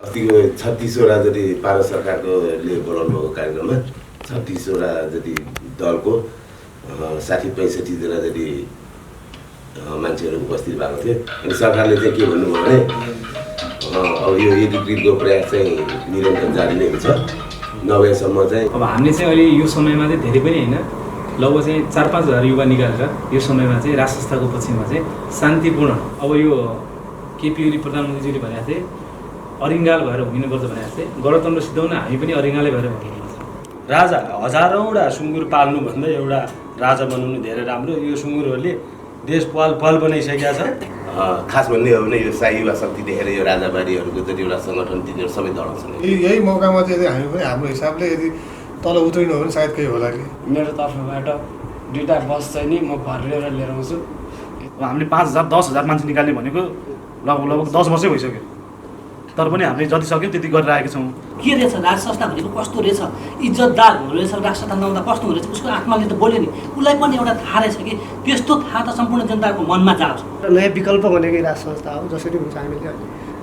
अस्तिको 36वटा जति भारत सरकारकोले बोलाउनु भएको कार्यक्रममा 36वटा जति दलको 60-65 जना जति मान्छेहरू उपस्थित भएको थियो। अनि सरकारले चाहिँ के भन्नुभयो भने अब यो एकीकृतको प्रयास चाहिँ निरन्तर जारी नै हुन्छ, नभएसम्म चाहिँ अब हामीले चाहिँ अहिले यो समयमा चाहिँ धेरै पनि होइन, लगभग चाहिँ 4-5 हजार युवा निकालेर यो समयमा चाहिँ राज संस्थाको पक्षमा चाहिँ शान्तिपूर्ण, अब यो केपी ओली प्रधानमन्त्रीजीले भनेको थिए अरिङ्गाल भएर हुनुपर्छ भनेको थिए, गणतन्त्र सिद्धाउन हामी पनि अरिङ्गालै भएर हुनुपर्छ। राजा हजारौँवटा सुँगुर पाल्नुभन्दा एउटा राजा बनाउनु धेरै राम्रो। यो सुँगुरहरूले देश पल बनाइसकेका छ। खास भन्ने हो भने यो शाही युवा शक्ति देखेर यो राजाबारीहरूको जतिवटा सङ्गठन तिनीहरू सबै दौडाउँछन्। यही मौकामा चाहिँ हामी पनि हाम्रो हिसाबले यदि तल उत्रिनु हो भने सायद केही होला कि। मेरो तर्फबाट 2टा बस चाहिँ नि म घर लिएर आउँछु। हामीले 5,000 10,000 मान्छे निकाल्ने भनेको लगभग 10 वर्षै भइसक्यो, तर पनि हामीले जति सक्यो त्यति गरिरहेका छौँ। के रहेछ राज संस्था भनेको, कस्तो रहेछ, इज्जतदार हुँदो रहेछ, राज संस्था नहुँदा कस्तो हुँदो रहेछ, उसको आत्माले त बोल्यो नि, उसलाई पनि एउटा थाहा रहेछ कि त्यस्तो थाहा त सम्पूर्ण जनताको मनमा जाओस्। नयाँ विकल्प भनेकै राज संस्था हो, जसरी हुन्छ हामीले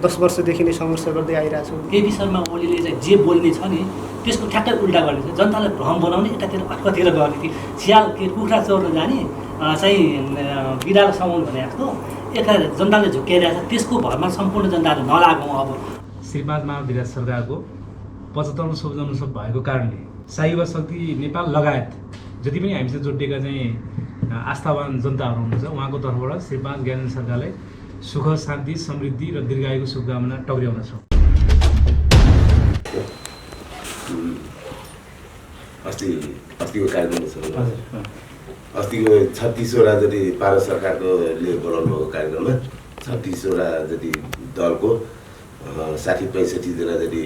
10 वर्षदेखि नै सङ्घर्ष गर्दै आइरहेछौँ। केपी शर्मा ओलीले चाहिँ जे बोल्ने छ नि त्यसको ठ्याक्कै उल्टा गर्ने छ, जनतालाई भ्रम बनाउने, यतातिर अर्कोतिर गर्ने थियो। स्याल के कुखुरा चोर्न जाने चाहिँ बिरालो समाउनु भने जस्तो एका जनताले झुक्किरहेको छ, त्यसको भरमा सम्पूर्ण जनताहरू नलागौँ। अब श्रीपाद महाविराज सरकारको 75औं संशोधन भएको कारणले शाही युवा शक्ति नेपाल लगायत जति पनि हामीसँग जोडिएका चाहिँ आस्थावान जनताहरू हुनुहुन्छ उहाँको तर्फबाट श्रीपाद ज्ञानेन्द्र सरकारलाई सुख, शान्ति, समृद्धि र दीर्घायुको शुभकामना टक्र्याउन छौँ। अस्तिको कार्यक्रम छ, अस्तिको 36वटा जति भारत सरकारकोले बोलाउनु भएको कार्यक्रममा 36वटा जति दलको 60-65 जना जति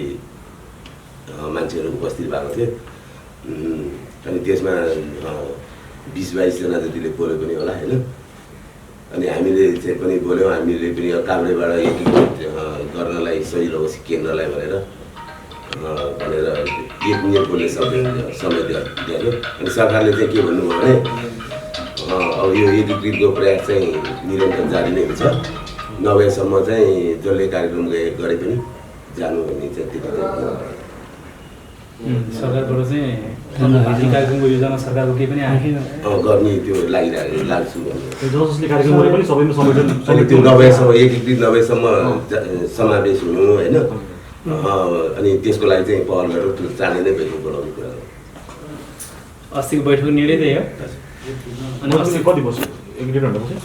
मान्छेहरू उपस्थित भएको थियो। अनि त्यसमा 20-22 जना जतिले बोल्यो पनि होला होइन। अनि हामीले चाहिँ पनि बोल्यौँ, हामीले पनि काभ्रेबाट एकीकृत गर्नलाई सजिलो होस् केन्द्रलाई भनेर 1 मिनट बोल्ने समय दिएको। अनि सरकारले चाहिँ के भन्नुभयो भने अब यो एकीकृतको प्रयास चाहिँ निरन्तर जारी नै हुन्छ, नभएसम्म चाहिँ जसले कार्यक्रम गरे पनि जानु भन्ने चाहिँ त्यति सरकारबाट चाहिँ कार्यक्रमको योजना सरकारको केही पनि गर्ने त्यो लाग्छु जसले कार्यक्रम गरे पनि सबैमा समेटन त्यो नभएसम्म एकीकृत नभएसम्म समावेश हुनु होइन। अनि त्यसको लागि चाहिँ पहल गरेर त्यो चाँडै नै भेट्नु बोलाउने कुरा हो। अस्तिको बैठकको निर्णय त्यही हो। अनि अस्ति कति वर्ष 1.5 घण्टा बस्यो?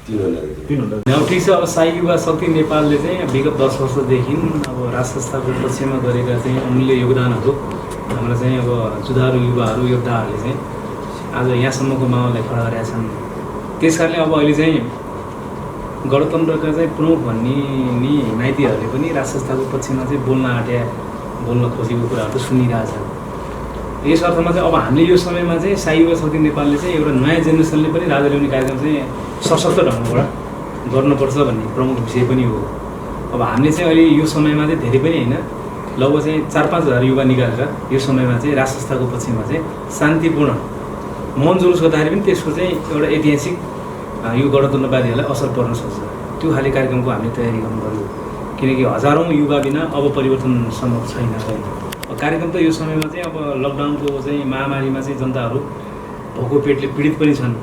3 घण्टा। ठिक छ। अब शाही युवा शक्ति नेपालले चाहिँ विगत 10 वर्षदेखि अब राज संस्थाको पक्षमा गरेका चाहिँ अमूल्य योगदानहरू हाम्रा चाहिँ अब जुधारू युवाहरू योद्धाहरूले चाहिँ आज यहाँसम्मको माहौललाई खडा गरेका छन्। त्यस कारणले अब अहिले चाहिँ गणतन्त्रका चाहिँ प्रमुख भन्ने नि हिमायतीहरूले पनि राज संस्थाको पक्षमा चाहिँ बोल्न खोजेको कुराहरू त सुनिरहेछ। यस अर्थमा चाहिँ अब हामीले यो समयमा चाहिँ शाही युवा शक्ति नेपालले चाहिँ एउटा नयाँ जेनेरेसनले पनि राजा ल्याउने कार्यक्रम चाहिँ सशक्त ढङ्गबाट गर्नुपर्छ भन्ने प्रमुख विषय पनि हो। अब हामीले चाहिँ अहिले यो समयमा चाहिँ धेरै पनि होइन, लगभग चाहिँ 4-5 हजार युवा निकालेर यो समयमा चाहिँ राज संस्थाको पक्षमा चाहिँ शान्तिपूर्ण मौन जुलुस गर्दाखेरि पनि त्यसको चाहिँ एउटा ऐतिहासिक यो गणतन्त्रवादीहरूलाई असर पर्न सक्छ। त्यो खाले कार्यक्रमको हामीले तयारी गर्नु पर्यो, किनकि हजारौँ युवा बिना अब परिवर्तन सम्भव छैन। कार्यक्रम त यो समयमा चाहिँ अब लकडाउनको चाहिँ महामारीमा चाहिँ जनताहरू भोको पेटले पीडित पनि छन्,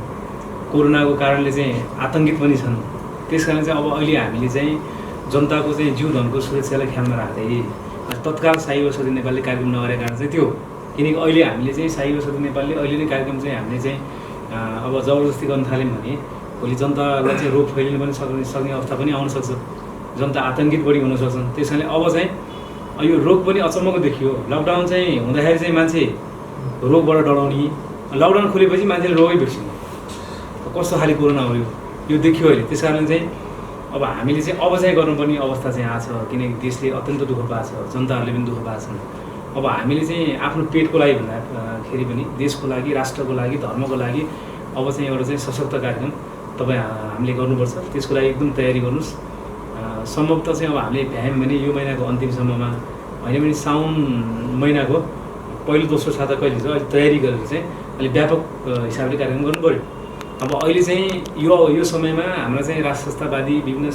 कोरोनाको कारणले चाहिँ आतङ्कित पनि छन्। त्यस कारण चाहिँ अब अहिले हामीले चाहिँ जनताको चाहिँ जीव धनको सुरक्षालाई ख्यालमा राख्दै तत्काल शाही युवा शक्ति नेपालले कार्यक्रम नगरेको कारण चाहिँ त्यो, किनकि अहिले हामीले चाहिँ शाही युवा शक्ति नेपालले अहिले नै कार्यक्रम चाहिँ हामीले चाहिँ अब जबरजस्ती गर्न थाल्यौँ भने भोलि जनतालाई चाहिँ रोग फैलिन पनि सक्ने अवस्था पनि आउन सक्छ, जनता आतङ्कित बढी हुन सक्छन्। त्यस कारणले अब चाहिँ यो रोग पनि अचम्मको देखियो। लकडाउन चाहिँ हुँदाखेरि चाहिँ मान्छे रोगबाट डराउने, लकडाउन खुलेपछि मान्छेले रोगै बिर्सिनु, कस्तो खाले कोरोना हो यो देखियो अहिले। त्यस कारण चाहिँ अब हामीले चाहिँ अब चाहिँ गर्नुपर्ने अवस्था चाहिँ आएको छ, किनकि देशले अत्यन्त दुःख पाएको छ, जनताहरूले पनि दुःख पाएको छन्। अब हामीले चाहिँ आफ्नो पेटको लागि भन्दाखेरि पनि देशको लागि, राष्ट्रको लागि, धर्मको लागि अब चाहिँ एउटा चाहिँ सशक्त कार्यक्रम तपाईँ हामीले गर्नुपर्छ। त्यसको लागि एकदम तयारी गर्नुहोस्। सम्भवतः चाहिँ अब हामीले भ्यायौँ भने यो महिनाको अन्तिमसम्ममा होइन भने साउन महिनाको पहिलो दोस्रो साता कहिले छ अहिले तयारी गरेर चाहिँ अलिक व्यापक हिसाबले कार्यक्रम गर्नु पऱ्यो। अब अहिले चाहिँ यो समयमा हाम्रा चाहिँ राज संस्थावादी विभिन्न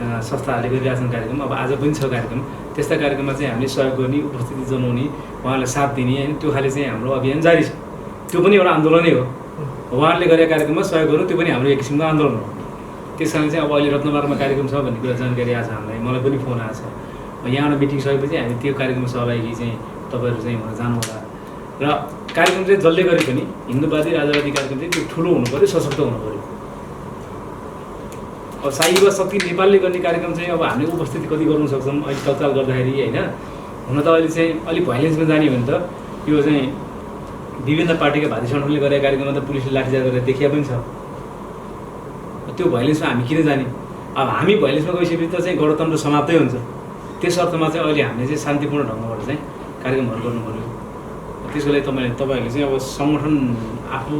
संस्थाहरूले गरिरहेका छन् कार्यक्रम, अब आज पनि छ कार्यक्रम। त्यस्ता कार्यक्रममा चाहिँ हामीले सहयोग गर्ने, उपस्थिति जनाउने, उहाँलाई साथ दिने होइन, त्यो खाले चाहिँ हाम्रो अभियान जारी छ। त्यो पनि एउटा आन्दोलनै हो। उहाँहरूले गरेका कार्यक्रममा सहयोग गर्नु त्यो पनि हाम्रो एक किसिमको आन्दोलन हो। त्यस कारण चाहिँ अब अहिले रत्नबारमा कार्यक्रम छ भन्ने कुरा जानकारी आएको छ हामीलाई, मलाई पनि फोन आएको छ। यहाँबाट मिटिङ सकेपछि हामी त्यो कार्यक्रममा सहभागी चाहिँ तपाईँहरू चाहिँ हुन जानु होला। र कार्यक्रम चाहिँ जसले गरे पनि हिन्दूवादी राजावादी कार्यक्रम चाहिँ त्यो ठुलो हुनु पऱ्यो, सशक्त हुनु पऱ्यो। अब साई युवा शक्ति नेपालले गर्ने कार्यक्रम चाहिँ अब हामीले उपस्थिति कति गर्नु सक्छौँ अहिले तत्काल गर्दाखेरि होइन। हुन त अहिले चाहिँ अलिक भाइलेन्समा जाने हो भने त यो चाहिँ विभिन्न पार्टीका भाती सङ्गठनले गरेका कार्यक्रममा त पुलिसले लाठीचार्ज गरेर देखिया पनि छ। त्यो भाइलेन्समा हामी किन जाने? अब हामी भाइलेन्समा गइसकेपछि त चाहिँ गणतन्त्र समाप्तै हुन्छ। त्यस अर्थमा चाहिँ अहिले हामीले चाहिँ शान्तिपूर्ण ढङ्गबाट चाहिँ कार्यक्रमहरू गर्नु पऱ्यो। त्यसको लागि तपाईँहरूले चाहिँ अब सङ्गठन आफू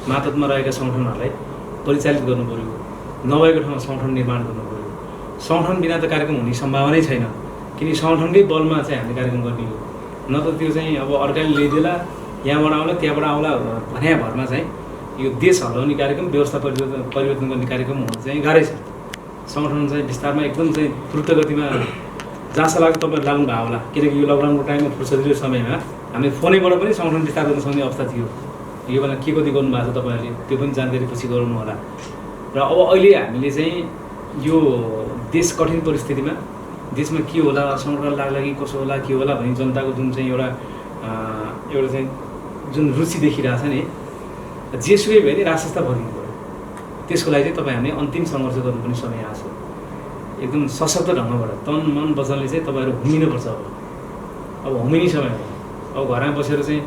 मातहतमा रहेका सङ्गठनहरूलाई परिचालित गर्नु पऱ्यो, नभएको ठाउँमा सङ्गठन निर्माण गर्नु पऱ्यो। सङ्गठन बिना त कार्यक्रम हुने सम्भावनै छैन, किनकि सङ्गठनकै बलमा चाहिँ हामीले कार्यक्रम गर्ने हो। न त त्यो चाहिँ अब अर्काले ल्याइदेला, यहाँबाट आउला त्यहाँबाट आउला भन्या भरमा चाहिँ यो देश हल्लाउने कार्यक्रम, व्यवस्था परिवर्तन गर्ने कार्यक्रम हुन चाहिँ गाह्रै छ। सङ्गठन चाहिँ विस्तारमा एकदम चाहिँ द्रुत गतिमा जहाँसो लाग्यो तपाईँहरू लाग्नु भयो होला, किनकि यो लकडाउनको टाइममा फुर्सदिलो समयमा हामीले फोनैबाट पनि सङ्गठन विस्तार गर्न सक्ने अवस्था थियो। यो बेला के कति गर्नुभएको छ तपाईँहरूले त्यो पनि जानकारी पछि गराउनु होला। र अब अहिले हामीले चाहिँ यो देश कठिन परिस्थितिमा देशमा के होला, सङ्कट लाग्ला कि कसो होला के होला भन्ने जनताको जुन चाहिँ एउटा चाहिँ जुन रुचि देखिरहेछ नि, जेसुकै भयो नि राजसंस्था फर्किनु पऱ्यो। त्यसको लागि चाहिँ तपाईँ हामीले अन्तिम सङ्घर्ष गर्नुपर्ने समय आएको छ। एकदम सशक्त ढङ्गबाट तन मन वचनले चाहिँ तपाईँहरू हुमिनुपर्छ। अब हुमिने समय हो। अब घरमा बसेर चाहिँ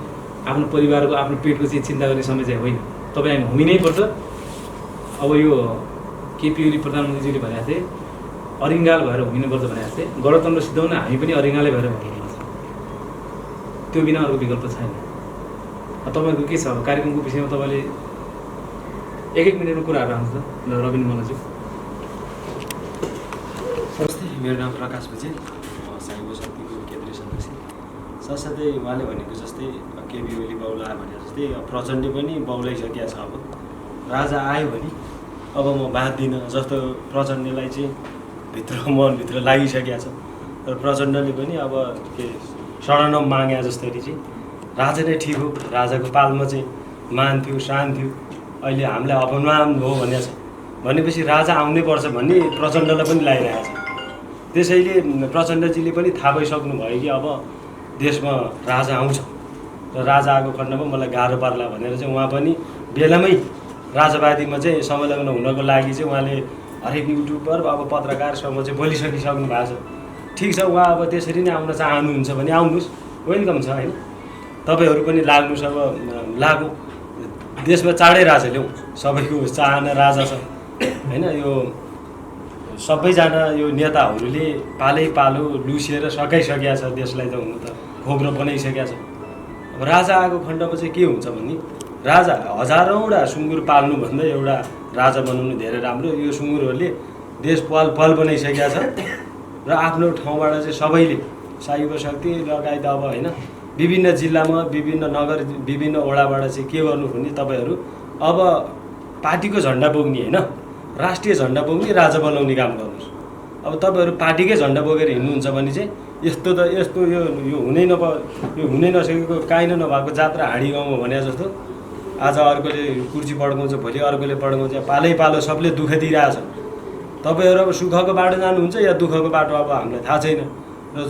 आफ्नो परिवारको आफ्नो पेटको चाहिँ चिन्ता गर्ने समय चाहिँ होइन, तपाईँ हामी हुमिनै पर्छ। अब यो केपी ओली प्रधानमन्त्रीजीले भनेको थिए अरिङ्गाल भएर हुमिनुपर्छ भनेको थिए, गणतन्त्र सिद्धाउन हामी पनि अरिङ्गालै भएर हुनुपर्छ। त्यो बिना अर्को विकल्प छैन। तपाईँको के छ अब कार्यक्रमको विषयमा तपाईँले एक मिनटमा कुराहरू राख्नु त रविन मल्लज्यू। नमस्ते, मेरो नाम प्रकाश भुजेल, साई युवा शक्तिको केन्द्रीय सदस्य। साथसाथै उहाँले भनेको जस्तै केपी ओली बाउला भने जस्तै प्रचण्ड पनि बाउलाइसकेको छ। अब राजा आयो भने अब म बाँच्दिनँ जस्तो प्रचण्डलाई चाहिँ मनभित्र लागिसकेको छ। र प्रचण्डले पनि अब के शरण मागे जस्तरी चाहिँ राजा नै ठिक हो, राजाको पालमा चाहिँ मान थियो, शान थियो। अहिले हामीलाई अपमान हो भनेको छ भनेपछि राजा आउनै पर्छ भन्ने प्रचण्डलाई पनि लागिरहेको छ। त्यसैले प्रचण्डजीले पनि थाहा भइसक्नु भयो कि अब देशमा राजा आउँछ र राजा आएको खण्डमा मलाई गाह्रो पर्ला भनेर चाहिँ उहाँ पनि बेलामै राजावादीमा चाहिँ संलग्न हुनको लागि चाहिँ उहाँले हरेक युट्युबर अब पत्रकारसँग चाहिँ बोलिसकिसक्नु भएको छ। ठिक छ, उहाँ अब त्यसरी नै आउन चाहनुहुन्छ भने आउनुहोस्, वेलकम छ होइन। तपाईँहरू पनि लाग्नुहोस्, अब लागु। देशमा चाँडै राजा ल्याउँ, सबैको चाहना राजा छ होइन। यो सबैजना यो नेताहरूले पालै पालो लुसिएर सकाइसकेका छ देशलाई, त हुनु त खोक्रो बनाइसकेका छ। अब राजा आएको खण्डमा चाहिँ के हुन्छ भने राजा हजारौँवटा सुँगुर पाल्नुभन्दा एउटा राजा बनाउनु धेरै राम्रो। यो सुँगुरहरूले देश पल बनाइसकेका छ र आफ्नो ठाउँबाट चाहिँ सबैले साई युवा शक्ति लगायत अब होइन विभिन्न जिल्लामा विभिन्न नगर विभिन्न वडाबाट चाहिँ के गर्नु भने तपाईँहरू अब पार्टीको झन्डा बोक्ने होइन, राष्ट्रिय झन्डा बोक्ने राजा बनाउने काम गर्नुहोस्। अब तपाईँहरू पार्टीकै झन्डा बोकेर हिँड्नुहुन्छ भने चाहिँ यस्तो यो हुनै नसकेको काहीँ नभएको जात्रा हाँडी गाउँमा भने जस्तो आज अर्कोले कुर्सी पड्काउँछ, भोलि अर्कोले पड्काउँछ, पालै पालो सबले दुःख दिइरहेछ। तपाईँहरू अब सुखको बाटो जानुहुन्छ या दुःखको बाटो अब हामीलाई थाहा छैन। र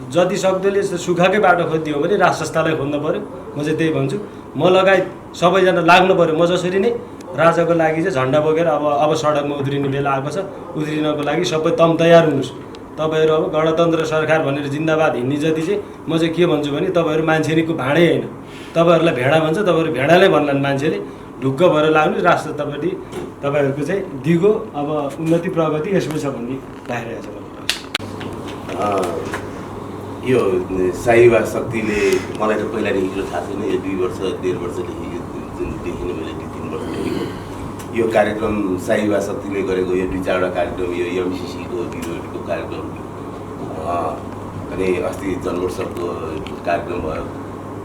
जति सक्दोले सुखकै बाटो खोजिदियो भने राजसंस्थालाई खोज्नु पऱ्यो। म चाहिँ त्यही भन्छु, म लगायत सबैजना लाग्नु पऱ्यो। म जसरी नै राजाको लागि चाहिँ झन्डा बोकेर अब सडकमा उत्रिने बेला आएको छ, उत्रिनको लागि सबै तम तयार हुनुहोस्। तपाईँहरू अब गणतन्त्र सरकार भनेर जिन्दाबाद हिँड्ने जति चाहिँ म चाहिँ के भन्छु भने तपाईँहरू मान्छेको भाँडै होइन, तपाईँहरूलाई भेडा भन्छ, तपाईँहरू भेडालाई भन्लान् मान्छेले। ढुक्क भएर लाग्नु, राष्ट्रपति तपाईँहरूको चाहिँ दिगो अब उन्नति प्रगति यसमा छ भन्ने लागिरहेको छ। यो साई युवा शक्तिले मलाई त पहिलादेखि थाहा छैन, यो 2 वर्ष 1.5 वर्षदेखि जुन देखिने मैले 2-3 वर्षदेखि यो कार्यक्रम साई युवा शक्तिले गरेको यो 2-4वटा कार्यक्रम, यो एमसिसीको बिरोडीको कार्यक्रम अनि अस्ति जन्मोत्सवको कार्यक्रम भयो,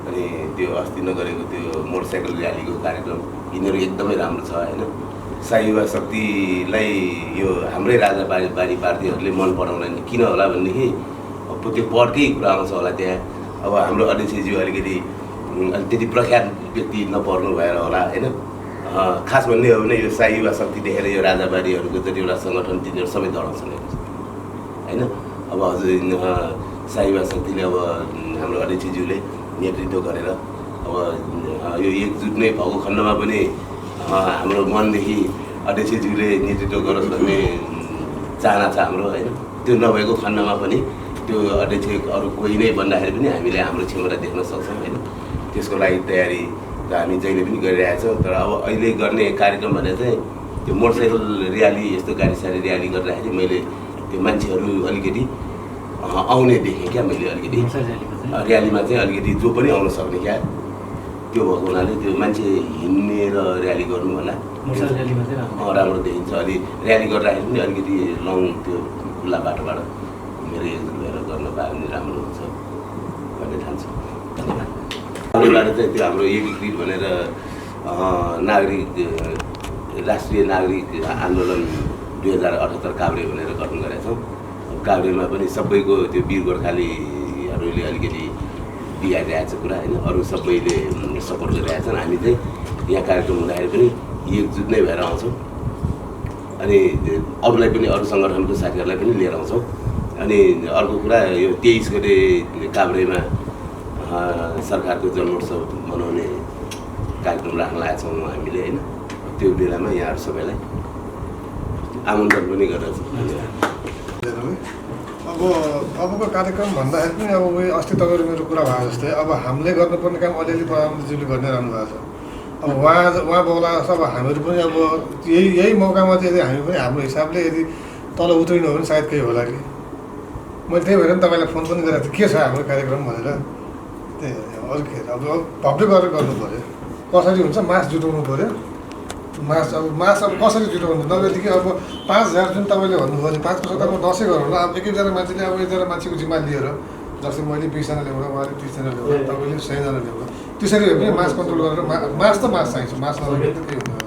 अनि त्यो अस्ति नगरेको त्यो मोटरसाइकल र्यालीको कार्यक्रम, यिनीहरू एकदमै राम्रो छ होइन। साई युवा शक्तिलाई यो हाम्रै राजाबारी पार्टीहरूले मन पराउँदैन किन होला भनेदेखि त्यो पदकै कुरा आउँछ होला त्यहाँ। अब हाम्रो अध्यक्षज्यू अलिकति त्यति प्रख्यात व्यक्ति नपर्नु भएर होला होइन। खास भन्ने हो भने यो साई युवा शक्ति देखेर यो राजाबारीहरूको जति एउटा सङ्गठन तिनीहरू सबै दौडाउँछन् होइन। अब हजुर साई युवा शक्तिले अब हाम्रो अध्यक्षज्यूले नेतृत्व गरेर अब यो एकजुट नै भएको खण्डमा पनि हाम्रो मनदेखि अध्यक्षज्यूले नेतृत्व गरोस् भन्ने चाहना छ हाम्रो होइन। त्यो नभएको खण्डमा पनि त्यो अध्यक्ष अरू कोही नै भन्दाखेरि पनि हामीले हाम्रो क्षमता देख्न सक्छौँ होइन। त्यसको लागि तयारी त हामी जहिले पनि गरिरहेका छौँ। तर अब अहिले गर्ने कार्यक्रम भने चाहिँ त्यो मोटरसाइकल र्याली यस्तो गाडी साडी र्याली गर्दाखेरि मैले त्यो मान्छेहरू अलिकति आउने देखेँ क्या। मैले अलिकति र्यालीमा चाहिँ अलिकति जो पनि आउन सक्ने क्या त्यो भएको हुनाले त्यो मान्छे हिँड्ने र र्याली गर्नु होला राम्रो देखिन्छ। अलि र्याली गर्दाखेरि पनि अलिकति लङ त्यो खुल्ला बाटोबाट मेरो एकजुट भएर गर्न पायो भने राम्रो हुन्छ भन्ने ठान्छु। धन्यवाद। चाहिँ त्यो हाम्रो एकीकृत भनेर नागरिक राष्ट्रिय नागरिक आन्दोलन 2078 काभ्रे भनेर गठन गरेका छौँ। काभ्रेमा पनि सबैको त्यो वीर गोर्खालीहरूले अलिकति दिइरहेको छ कुरा होइन। अरू सबैले सपोर्ट गरिरहेका छन्। हामी चाहिँ यहाँ कार्यक्रम हुँदाखेरि पनि एकजुट नै भएर आउँछौँ अनि अरूलाई पनि अरू सङ्गठनको साथीहरूलाई पनि लिएर आउँछौँ। अनि अर्को कुरा यो 23 गते काभ्रेमा सरकारको जन्मोत्सव मनाउने कार्यक्रम राख्न लागेका छौँ हामीले होइन। त्यो बेलामा यहाँहरू सबैलाई आमन्त्रण पनि गरेर अबको कार्यक्रम भन्दाखेरि पनि अब उयो अस्ति तपाईँहरू मेरो कुरा भयो जस्तै अब हामीले गर्नुपर्ने काम अलिअलि प्रधानमन्त्रीज्यूले गर्नै रहनु भएको छ। अब उहाँ बोला अब हामीहरू पनि अब यही मौकामा चाहिँ यदि हामी पनि हाम्रो हिसाबले यदि तल उत्रिनु हो भने सायद केही होला कि। मैले त्यही भएर पनि तपाईँलाई फोन पनि गरेको थिएँ के छ हाम्रो कार्यक्रम भनेर। त्यही अरू के अब भव्य गरेर गर्नु पऱ्यो। कसरी हुन्छ मास जुटाउनु पऱ्यो। मास अब कसरी जुटाउनु नभएदेखि अब 5000 जुन तपाईँले भन्नुभयो भने 5 वर्ष त अब 10 गरौँ ल। अब एक एकजना मान्छेले अब एकजना मान्छेको जिम्मा लिएर जस्तै मैले 20 जना ल्याउँदा उहाँले 30 जना ल्याउँदा तपाईँले 100 जना ल्याउँदा त्यसरी हो भने मास कन्ट्रोल गरेर मास त मास चाहिन्छ। मास नभए त केही हुँदैन।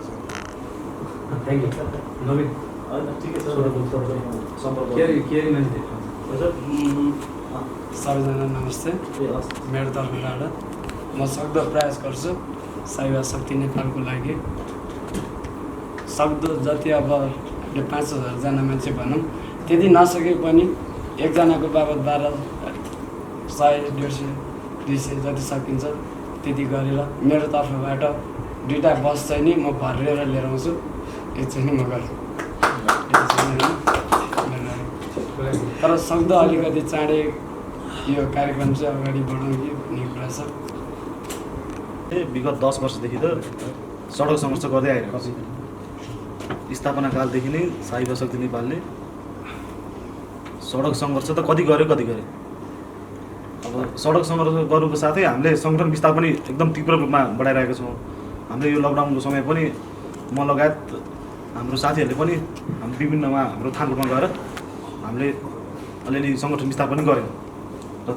सबैजना नमस्ते। मेरो तर्फबाट म सक्दो प्रयास गर्छु साई युवा शक्ति नेपालको लागि। सक्दो जति अब 5000 जना मान्छे भनौँ त्यति नसके पनि एकजनाको बाबत 12 100 150 200 जति सकिन्छ त्यति गरेर मेरो तर्फबाट 2टा बस चाहिँ नि म भरेर लिएर आउँछु। यो चाहिँ नि म गर्छु। तर सक्दो अलिकति चाँडै यो कार्यक्रम चाहिँ अगाडि बढाउने भन्ने कुरा छ। विगत 10 वर्षदेखि त सडक सङ्घर्ष गर्दै आइरहेको छ। स्थापना कालदेखि नै साई युवा शक्ति नेपालले सडक सङ्घर्ष त कति गर्यो। अब सडक सङ्घर्ष गर्नुको साथै हामीले सङ्गठन विस्तार पनि एकदम तीव्र रूपमा बढाइरहेका छौँ। हामीले यो लकडाउनको समय पनि म लगायत हाम्रो साथीहरूले पनि हामी विभिन्नमा हाम्रो थानकोटमा गएर हामीले अलिअलि सङ्गठन विस्तार पनि गऱ्यौँ। र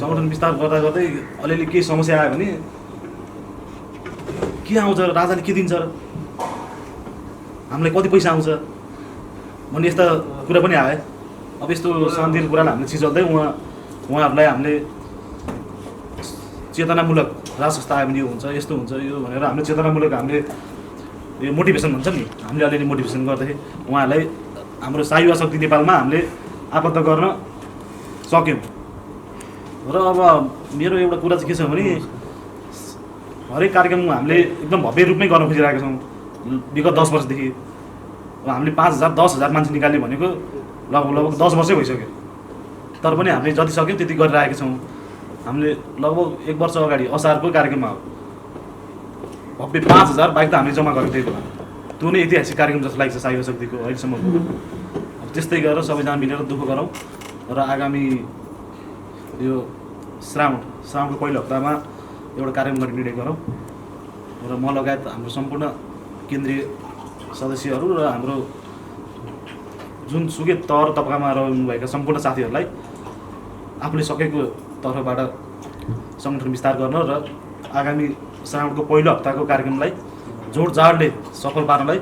सङ्गठन विस्तार गर्दा गर्दै अलिअलि केही समस्या आयो भने के आउँछ राजाले के दिन्छ हामीलाई कति पैसा आउँछ भन्ने यस्ता कुरा पनि आयो। अब यस्तो शान्तिको कुरालाई हामीले छिचल्दै उहाँहरूलाई हामीले चेतनामूलक राजसंस्था आयो भने यो हुन्छ यस्तो हुन्छ यो भनेर हामीले चेतनामूलक हामीले यो मोटिभेसन भन्छ नि हामीले अलिअलि मोटिभेसन गर्दाखेरि उहाँहरूलाई हाम्रो साई युवा शक्ति नेपालमा हामीले आबद्ध गर्न सक्यौँ। र अब मेरो एउटा कुरा चाहिँ के छ भने हरेक कार्यक्रम हामीले एकदम भव्य रूपमै गर्न खोजिरहेका छौँ। विगत 10 वर्षदेखि अब हामीले 5000 10,000 मान्छे निकाल्ने भनेको लगभग 10 वर्षै भइसक्यो। तर पनि हामीले जति सक्यौँ त्यति गरिरहेका छौँ। हामीले लगभग 1 वर्ष अगाडि असारको कार्यक्रममा हो भव्य 5000 बाइक त हामीले जम्मा गरेको थियौँ। त्यो नै ऐतिहासिक कार्यक्रम जस्तो लाग्छ साई युवा शक्तिको अहिलेसम्मको। अब त्यस्तै गरेर सबैजना मिलेर दुःख गरौँ र आगामी यो श्रावणको पहिलो हप्तामा एउटा कार्यक्रम गर्ने निर्णय गरौँ र म लगायत हाम्रो सम्पूर्ण केन्द्रीय सदस्यहरू र हाम्रो जुनसुकै तह र तबकामा रहनुभएका सम्पूर्ण साथीहरूलाई आफूले सकेको तर्फबाट सङ्गठन विस्तार गर्न र आगामी श्रावणको पहिलो हप्ताको कार्यक्रमलाई जोडजाडले सफल पार्नलाई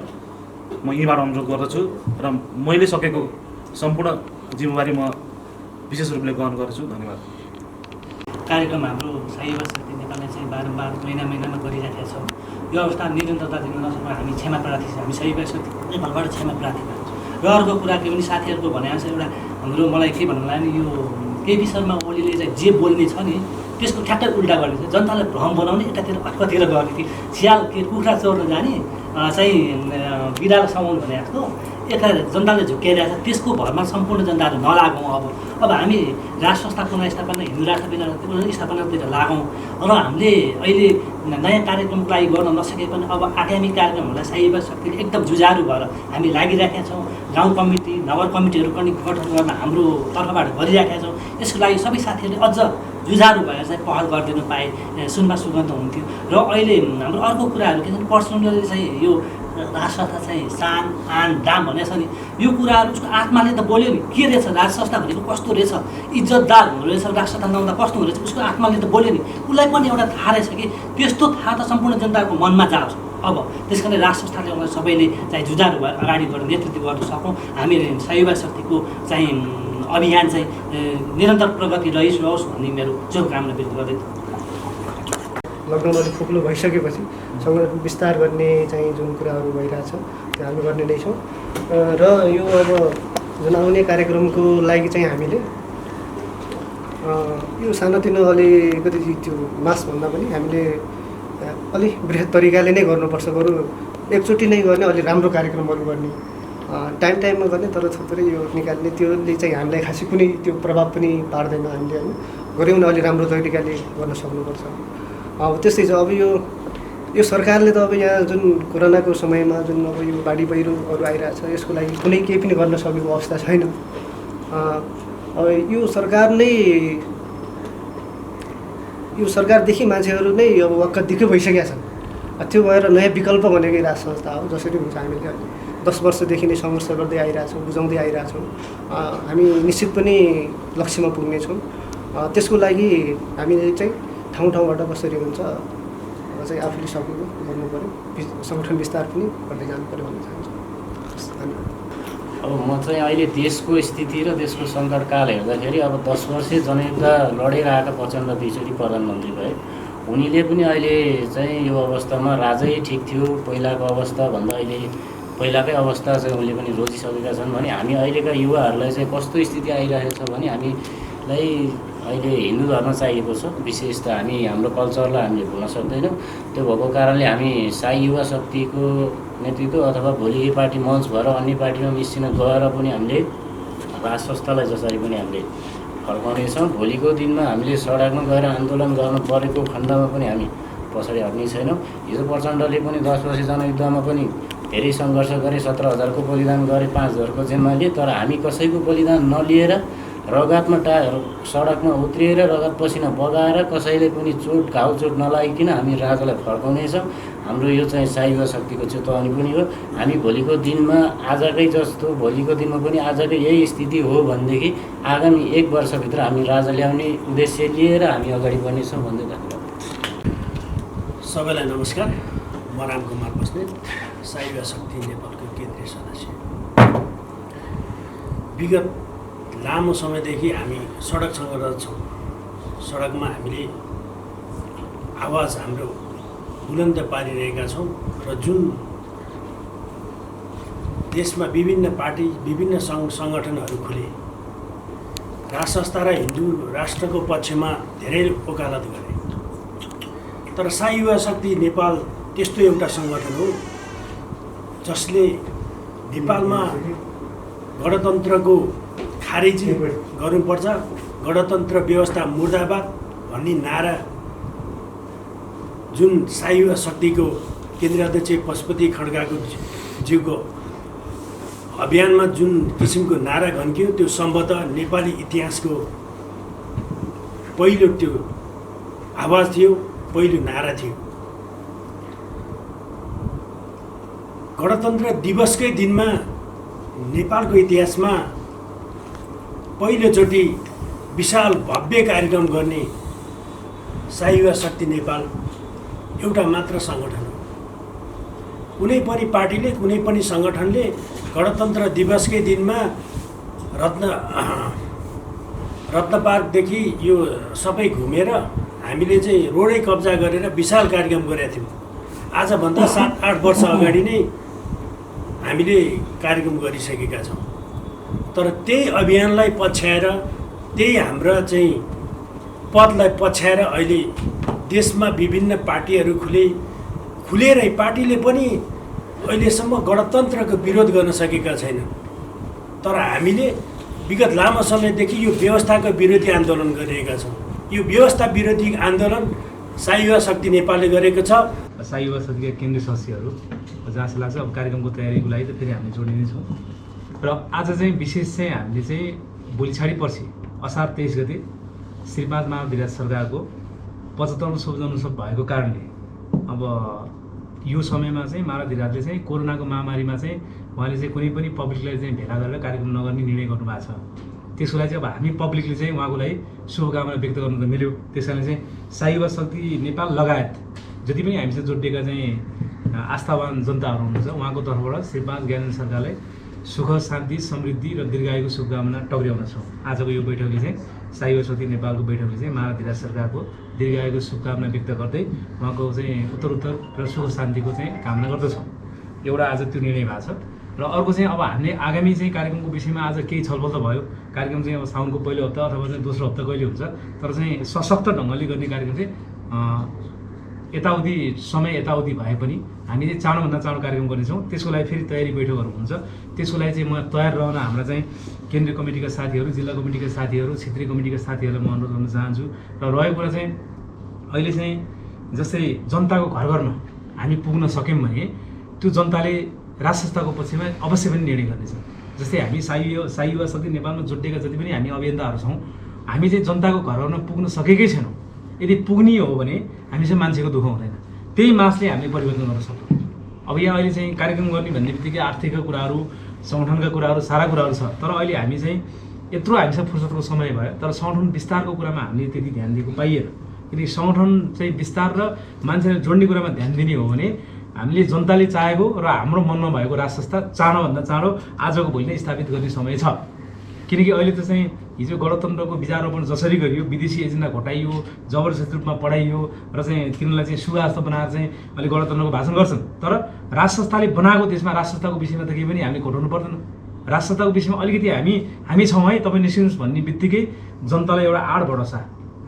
म यहीँबाट अनुरोध गर्दछु र मैले सकेको सम्पूर्ण जिम्मेवारी म विशेष रूपले ग्रहण गर्छु। धन्यवाद। कार्यक्रम हाम्रो साई युवा शक्ति नेपालले चाहिँ बारम्बार महिनामा गरिराखेका छौँ। यो अवस्था निरन्तरता दिन नसक्दा हामी क्षमा प्रार्थी छौँ। हामी साई युवा शक्ति नेपालबाट क्षमा प्रार्थी छौँ। र अर्को कुरा के भने साथीहरूको भनेअनुसार एउटा हाम्रो मलाई के भन्नु लाग्यो यो केपी शर्मा ओलीले चाहिँ जे बोल्ने छ नि त्यसको ठ्याक्कै उल्टा गर्ने छ। जनतालाई भ्रम बनाउने यतातिर अर्कोतिर गर्ने थियो। स्याल के कुखुरा चोर्न जाने चाहिँ बिरालो समाउनु भने जस्तो यता जनताले झुक्क्याइरहेको छ। त्यसको भरमा सम्पूर्ण जनताहरू नलागौँ। अब हामी राष्ट्र स्थापना हिन्दू राष्ट्र स्थापनातिर लागौँ र हामीले अहिले नयाँ कार्यक्रमको लागि गर्न नसके पनि अब आगामी कार्यक्रमहरूलाई साई युवा शक्तिले एकदम जुझारु भएर हामी लागिरहेका छौँ। गाउँ कमिटी नगर कमिटीहरू पनि गठन गर्न हाम्रो तर्फबाट गरिरहेका छौँ। यसको लागि सबै साथीहरूले अझ जुझारु भएर चाहिँ पहल गरिदिनु पाए सुनमा सुगन्ध हुन्थ्यो। र अहिले हाम्रो अर्को कुराहरू के छ पर्सनली चाहिँ यो राजसंस्था चाहिँ सान आन दाम भनेको छ नि यो कुराहरू उसको आत्माले त बोल्यो नि के रहेछ राजसंस्था भनेको कस्तो रहेछ इज्जतदार हुँदो रहेछ राजसंस्था नहुँदा कस्तो हुँदो रहेछ उसको आत्माले त बोल्यो नि उसलाई पनि एउटा थाहा रहेछ कि त्यस्तो थाहा त सम्पूर्ण जनताको मनमा जाओस्। अब त्यस कारण राजसंस्थाले उनीहरू सबैले चाहिँ जुझारु भएर अगाडि बढेर नेतृत्व गर्न सकौँ। हामी साई युवा शक्तिको चाहिँ अभियान चाहिँ निरन्तर प्रगति रहिरहोस् भन्ने मेरो शुभकामना व्यक्त गर्दै लकडाउन अलिक खुक्लो भइसकेपछि सङ्गठन विस्तार गर्ने चाहिँ जुन कुराहरू भइरहेछ त्यो हामी गर्ने नै छौँ। र यो अब जुन आउने कार्यक्रमको लागि चाहिँ हामीले यो सानोतिनो अलिकति त्यो मासभन्दा पनि हामीले अलिक बृहत तरिकाले नै गर्नुपर्छ। बरु एकचोटि नै गर्ने अलि राम्रो कार्यक्रमहरू गर्ने टाइममा गर्ने तर थोरै यो निकाल्ने त्योले चाहिँ हामीलाई खासै कुनै त्यो प्रभाव पनि पार्दैन। हामीले होइन गऱ्यौँ भने अलि राम्रो तरिकाले गर्न सक्नुपर्छ। अब त्यस्तै छ। अब यो सरकारले त अब यहाँ जुन कोरोनाको समयमा जुन अब यो बाढी पहिरोहरू आइरहेछ यसको लागि कुनै केही पनि गर्न सकेको अवस्था छैन। अब यो सरकारदेखि मान्छेहरू नै अब वाक्क दिक्कै भइसकेका छन्। त्यो भएर नयाँ विकल्प भनेकै राज संस्था हो। जसरी हुन्छ हामीले 10 वर्षदेखि नै सङ्घर्ष गर्दै आइरहेछौँ बुझाउँदै आइरहेछौँ। हामी निश्चित पनि लक्ष्यमा पुग्नेछौँ। त्यसको लागि हामीले चाहिँ ठाउँबाट कसरी हुन्छ चाहिँ आफूले सकेको गर्नु पऱ्यो। सङ्गठन विस्तार पनि गर्दै जानु पऱ्यो भन्न चाहन्छु। धन्यवाद। अब म चाहिँ अहिले देशको स्थिति र देशको सङ्कटकाल हेर्दाखेरि अब 10 वर्ष जनयुद्ध लडेर आएका प्रचण्ड 2 चोटि प्रधानमन्त्री भए। उनीले पनि अहिले चाहिँ यो अवस्थामा राजै ठिक थियो पहिलाको अवस्थाभन्दा अहिले पहिलाकै अवस्था चाहिँ उनले पनि रोजिसकेका छन् भने हामी अहिलेका युवाहरूलाई चाहिँ कस्तो स्थिति आइरहेको छ भने हामीलाई अहिले हिन्दू धर्म चाहिएको छ। विशेष त हामी हाम्रो कल्चरलाई हामीले भुल्न सक्दैनौँ। त्यो भएको कारणले हामी साई युवा शक्तिको नेतृत्व अथवा भोलि यही पार्टी मञ्च भएर अन्य पार्टीमा मिसिन गएर पनि हामीले राज संस्थालाई जसरी पनि हामीले फर्काउनेछौँ। भोलिको दिनमा हामीले सडकमा गएर आन्दोलन गर्नु परेको खण्डमा पनि हामी पछाडि हट्ने छैनौँ। हिजो प्रचण्डले पनि 10 वर्ष जनयुद्धमा पनि धेरै सङ्घर्ष गरे 17,000को बलिदान गरे 5,000को जिम्मा लिए। तर हामी कसैको बलिदान नलिएर रगतमा सडकमा उत्रिएर रगत पसिना बगाएर कसैले पनि घाउ चोट नलागिकन हामी राजालाई फर्काउनेछौँ। हाम्रो यो चाहिँ साई युवा शक्तिको चेतवनी पनि हो। हामी भोलिको दिनमा आजकै जस्तो भोलिको दिनमा पनि आजकै यही स्थिति हो भनेदेखि आगामी 1 वर्षभित्र हामी राजा ल्याउने उद्देश्य लिएर हामी अगाडि बढ्नेछौँ भन्दै धन्यवाद। सबैलाई नमस्कार। म रामकुमार बस्नेत साई युवा शक्ति नेपालको केन्द्रीय सदस्य। विगत लामो समयदेखि हामी सडक सङ्घर्ष छौँ। सडकमा हामीले आवाज हाम्रो बुलन्द पारिरहेका छौँ र जुन देशमा विभिन्न पार्टी विभिन्न सङ्गठनहरू खुले राज संस्था र हिन्दू राष्ट्रको पक्षमा धेरै वकालत गरे। तर साई युवा शक्ति नेपाल त्यस्तो एउटा सङ्गठन हो जसले नेपालमा गणतन्त्रको खारेजी गर्नुपर्छ, गणतन्त्र व्यवस्था मुर्दाबाद भन्ने नारा जुन साई युवा शक्तिको केन्द्रीय अध्यक्ष पशुपति खड्काको ज्यूको अभियानमा जुन किसिमको नारा घन्कियो त्यो सम्भवतः नेपाली इतिहासको पहिलो त्यो आवाज थियो, पहिलो नारा थियो। गणतन्त्र दिवसकै दिनमा नेपालको इतिहासमा पहिलोचोटि विशाल भव्य कार्यक्रम गर्ने साई युवा शक्ति नेपाल एउटा मात्र सङ्गठन हो। कुनै पनि पार्टीले कुनै पनि सङ्गठनले गणतन्त्र दिवसकै दिनमा रत्न पार्कदेखि यो सबै घुमेर हामीले चाहिँ रोडै कब्जा गरेर विशाल कार्यक्रम गरेका थियौँ। आजभन्दा 7-8 वर्ष अगाडि नै हामीले कार्यक्रम गरिसकेका छौँ। तर त्यही अभियानलाई पछ्याएर त्यही हाम्रा चाहिँ पदलाई पछ्याएर अहिले देशमा विभिन्न पार्टीहरू खुलेरै पार्टीले पनि अहिलेसम्म गणतन्त्रको विरोध गर्न सकेका छैनन्। तर हामीले विगत लामो समयदेखि यो व्यवस्थाको विरोधी आन्दोलन गरिरहेका छौँ। यो व्यवस्था विरोधी आन्दोलन साई युवा शक्ति नेपालले गरेको छ। साई युवा शक्तिका केन्द्रीय सदस्यहरू जहाँसो लाग्छ अब कार्यक्रमको तयारीको लागि त फेरि हामी जोडिने छौँ र आज चाहिँ विशेष चाहिँ हामीले चाहिँ भोलि छाडी पर्सि असार 23 गते श्री 5 माधवधिराज सरकारको 75औं शुभ जन्मोत्सव भएको कारणले अब यो समयमा चाहिँ माधवधिराजले चाहिँ कोरोनाको महामारीमा चाहिँ उहाँले चाहिँ कुनै पनि पब्लिकलाई चाहिँ भेला गरेर कार्यक्रम नगर्ने निर्णय गर्नुभएको छ। त्यसको लागि चाहिँ अब हामी पब्लिकले चाहिँ उहाँको लागि शुभकामना व्यक्त गर्नु त मिल्यो। त्यस कारणले चाहिँ साई युवा शक्ति नेपाल लगायत जति पनि हामीसँग जोडिएका चाहिँ आस्थावान जनताहरू हुनुहुन्छ उहाँको तर्फबाट श्री 5 ज्ञानेन्द्र सरकारलाई सुख शान्ति समृद्धि र दीर्घायुको शुभकामना टक्र्याउन छौँ। आजको यो बैठकले चाहिँ साई युवा शक्ति नेपालको बैठकले चाहिँ माधवधिराज सरकारको दीर्घायुको शुभकामना व्यक्त गर्दै उहाँको चाहिँ उत्तरोत्तर र सुख शान्तिको चाहिँ कामना गर्दछौँ। एउटा आज त्यो निर्णय भएको छ र अर्को चाहिँ अब हामीले आगामी चाहिँ कार्यक्रमको विषयमा आज केही छलफल त भयो। कार्यक्रम चाहिँ अब साउनको पहिलो हप्ता अथवा चाहिँ दोस्रो हप्ता कहिले हुन्छ, तर चाहिँ सशक्त ढङ्गले गर्ने कार्यक्रम चाहिँ समय यताउति भए पनि हामीले चाँडोभन्दा चाँडो कार्यक्रम गर्नेछौँ। त्यसको लागि फेरि तयारी बैठकहरू हुन्छ। त्यसको लागि चाहिँ म तयार रहन हाम्रा चाहिँ केन्द्रीय कमिटीका साथीहरू, जिल्ला कमिटीका साथीहरू, क्षेत्रीय कमिटीका साथीहरूलाई म अनुरोध गर्न चाहन्छु। र रहेको कुरा चाहिँ अहिले चाहिँ जस्तै जनताको घर घरमा हामी पुग्न सक्यौँ भने त्यो जनताले राष्ट्र संस्थाको पक्षमा अवश्य पनि निर्णय गर्नेछ। जस्तै हामी साई युवा शक्ति नेपालमा जोडिएका जति पनि हामी अभियन्ताहरू छौँ, हामी चाहिँ जनताको घर घरमा पुग्न सकेकै छैनौँ। यदि पुग्ने हो भने हामी चाहिँ मान्छेको दुःख हुँदैन। त्यही मासले हामीले परिवर्तन गर्न सक्छौँ। अब यहाँ अहिले चाहिँ कार्यक्रम गर्ने भन्ने बित्तिकै आर्थिकका कुराहरू, सङ्गठनका कुराहरू, सारा कुराहरू छ। तर अहिले हामी चाहिँ यत्रो हामीसँग फुर्सदको समय भयो, तर सङ्गठन विस्तारको कुरामा हामीले त्यति ध्यान दिएको पाइएन। यदि सङ्गठन चाहिँ विस्तार र मान्छेलाई जोड्ने कुरामा ध्यान दिने हो भने हामीले जनताले चाहेको र हाम्रो मनमा भएको राष्ट्र संस्था चाँडोभन्दा चाँडो आजको भोलि नै स्थापित गर्ने समय छ। किनकि अहिले त चाहिँ हिजो गणतन्त्रको विचारोपण जसरी गरियो, विदेशी एजेन्डा घटाइयो, जबरजस्ती रूपमा पढाइयो र चाहिँ तिनीहरूलाई चाहिँ सुवास्थ बनाएर चाहिँ अहिले गणतन्त्रको भाषण गर्छन्। तर राष्ट्र संस्थाले बनाएको देशमा राष्ट्र संस्थाको विषयमा त केही पनि हामीले घटाउनु पर्दैन। राष्ट्र संस्थाको विषयमा अलिकति हामी छौँ है, तपाईँ निस्किनुहोस् भन्ने बित्तिकै जनतालाई एउटा आड भरोसा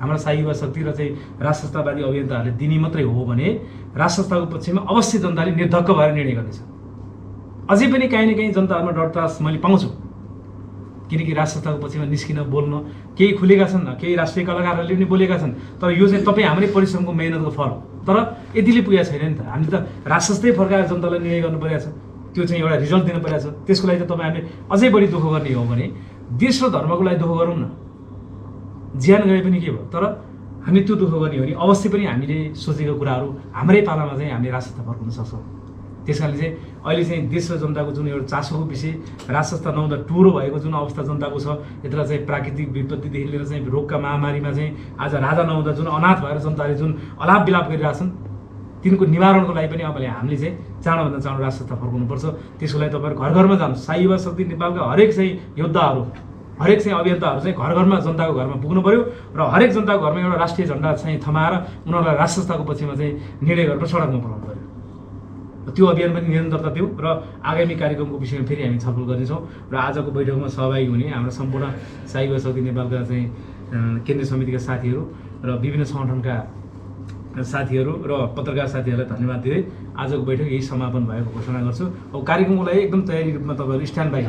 हाम्रा साई युवा शक्ति र चाहिँ राष्ट्र संस्थावादी अभियन्ताहरूले दिने मात्रै हो भने राष्ट्र संस्थाको पक्षमा अवश्य जनताले निर्धक्क भएर निर्णय गर्नेछ। अझै पनि काहीँ न काहीँ जनताहरूमा डर त्रास मैले पाउँछु, किनकि राष्ट्र संस्थाको पक्षमा निस्किन बोल्न केही खुलेका छन्, केही राष्ट्रिय कलाकारहरूले पनि बोलेका छन्। तर यो चाहिँ तपाईँ हाम्रै परिश्रमको मेहनतको फल हो। तर यतिले पुगेको छैन नि त। हामीले त राष्ट्र संस्थै फर्काएर जनतालाई निर्णय गर्नु परिरहेको छ, त्यो चाहिँ एउटा रिजल्ट दिनु परिरहेको छ। त्यसको लागि त तपाईँ हामीले अझै बढी दुःख गर्ने हो भने देश र धर्मको लागि दुःख गरौँ न, ज्यान गए पनि के भयो। तर हामी त्यो दुःख गर्ने हो भने अवश्य पनि हामीले सोचेको कुराहरू हाम्रै पालामा चाहिँ हामीले राष्ट्र संस्था फर्काउन सक्छौँ। त्यस कारणले चाहिँ अहिले चाहिँ देश र जनताको जुन एउटा चासोको विषय, राष्ट्र संस्था नहुँदा टुरो भएको जुन अवस्था जनताको छ, यत्र चाहिँ प्राकृतिक विपत्तिदेखि लिएर चाहिँ रोगका महामारीमा चाहिँ आज राजा नहुँदा जुन अनाथ भएर जनताले जुन अलाप विलाप गरिरहेछन्, तिनको निवारणको लागि पनि अब हामीले चाहिँ चाँडोभन्दा चाँडो राष्ट्र संस्था फर्काउनुपर्छ। त्यसको लागि तपाईँहरू घर घरमा जानुहोस्। साई युवा शक्ति नेपालका हरेक चाहिँ योद्धाहरू, हरेक चाहिँ अभियन्ताहरू चाहिँ घर घरमा जनताको घरमा पुग्नु पऱ्यो र हरेक जनताको घरमा एउटा राष्ट्रिय झन्डा चाहिँ थमाएर उनीहरूलाई राष्ट्र संस्थाको पक्षमा चाहिँ निर्णय गरेर सडकमा बोलाउनु पऱ्यो। त्यो अभियान पनि निरन्तरता थियो र आगामी कार्यक्रमको विषयमा फेरि हामी छलफल गर्नेछौँ। र आजको बैठकमा सहभागी हुने हाम्रो सम्पूर्ण साई युवा शक्ति नेपालका चाहिँ केन्द्रीय समितिका साथीहरू र विभिन्न सङ्गठनका साथीहरू र पत्रकार साथीहरूलाई धन्यवाद दिँदै आजको बैठक यही समापन भएको घोषणा गर्छु। अब कार्यक्रमको लागि एकदम तयारी रूपमा तपाईँहरू स्ट्यान्ड बाई